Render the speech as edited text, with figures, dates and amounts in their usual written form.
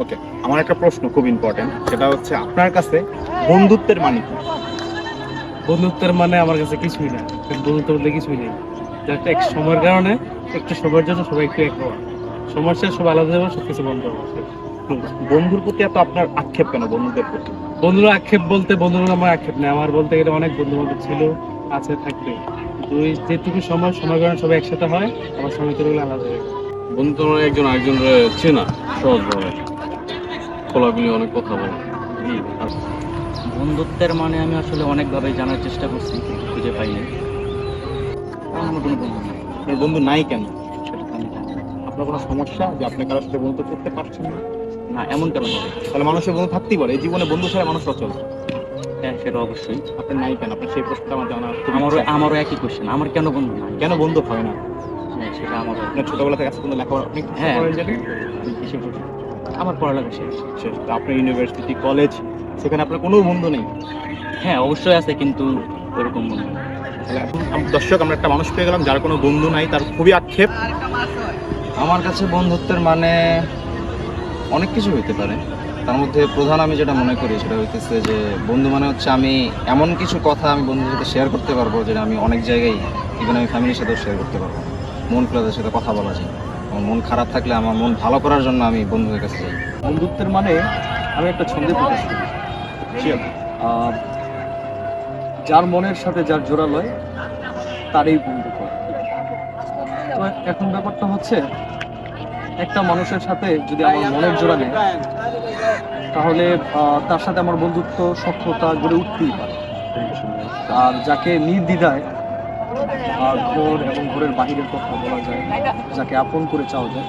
ওকে, আমার একটা প্রশ্ন খুব ইম্পর্টেন্ট, সেটা হচ্ছে আপনার কাছে বন্ধুত্বের মানে কি? বন্ধুত্বের মানে আমার কাছে কিছুই না, বন্ধুত্ব বলতে কিছুই নেই। জাস্ট এক সময়ের কারণে একটু সময়ের জন্য সবাই একটু এক হওয়া, সমস্যা সব আলাদা যাবে, সবকিছু বন্ধ হবে। বন্ধুর প্রতি এত আপনার আক্ষেপ কেন, বন্ধুদের প্রতি? বন্ধুরা আক্ষেপ বলতে, বন্ধুরা আমার আক্ষেপ নেই, আমার বলতে গেলে অনেক বন্ধু বান্ধব ছিল, আছে, থাকবে। কিন্তু ওই যেটুকু সময় কারণে সবাই একসাথে হয়, আমার সময় তো আলাদা হয়ে যায়। বন্ধু তো একজন আরেকজনের চেনা, সহজভাবে খোলাখুলি অনেক কথা বলে। বন্ধুত্বের মানে আমি আসলে অনেকভাবে জানার চেষ্টা করছি, কিন্তু খুঁজে পাইনি। কারণ আমার কোনো বন্ধু নেই, আপনার বন্ধু নাই কেন? সেটা তো আমি জানি না। আপনার কোনো সমস্যা যে আপনি কারোর সাথে বন্ধুত্ব করতে পারছেন না? না, এমন কেন হবে? তাহলে মানুষের বন্ধু থাকতেই পারে, এই জীবনে বন্ধু ছাড়া মানুষ অচল। হ্যাঁ, সেটা অবশ্যই। আপনার নাই কেন? আপনার সেই প্রশ্নটা আমার জানা খুব আমারও ইচ্ছা। আমারও একই কোশ্চেন, আমার কেন বন্ধু নাই? কেন বন্ধু হয় না? হ্যাঁ, সেটা আমারও। আপনার ছোটবেলা থেকে আজ পর্যন্ত লেখাপড়া আপনি কিসে হ্যাঁ। করেন জানি? কিসে করছি? আমার পড়ালেখা শেষ। শেষ। তো আপনার ইউনিভার্সিটি, কলেজ, সেখানে আপনার কোনো বন্ধু নেই? হ্যাঁ, অবশ্যই আছে, কিন্তু ওরকম বন্ধু না। তাহলে এখন দর্শক, আমরা একটা মানুষ পেয়ে গেলাম যার কোনো বন্ধু নাই, তার খুবই আক্ষেপ। আমার কাছে বন্ধুত্বের মানে অনেক কিছু হইতে পারে। তার মধ্যে প্রধান আমি যেটা মনে করি সেটা হইতেছে যে বন্ধু মানে হচ্ছে আমি এমন কিছু কথা আমি বন্ধুদের সাথে শেয়ার করতে পারবো, যেটা আমি অনেক জায়গায়, ইভেন আমি ফ্যামিলির সাথেও শেয়ার করতে পারবো। মন খুলে তাদের সাথে কথা বলা যায়। আমার মন খারাপ থাকলে আমার মন ভালো করার জন্য আমি বন্ধুদের কাছে যাই। বন্ধুত্বের মানে আমি একটা ছন্দে প্রকাশ করি, যার মনের সাথে যার জোড়া লয় তারই বন্ধু করে। তো এখন ব্যাপারটা হচ্ছে, একটা মানুষের সাথে যদি আমার মনের জোড়া নেয়, তাহলে তার সাথে আমার বন্ধুত্ব সখ্যতা গড়ে উঠতেই পারে। আর যাকে নির্দ্বিধায় ঘর এবং ঘরের বাহিরের কথা বলা যায়, যাকে আপন করে চাওয়া যায়,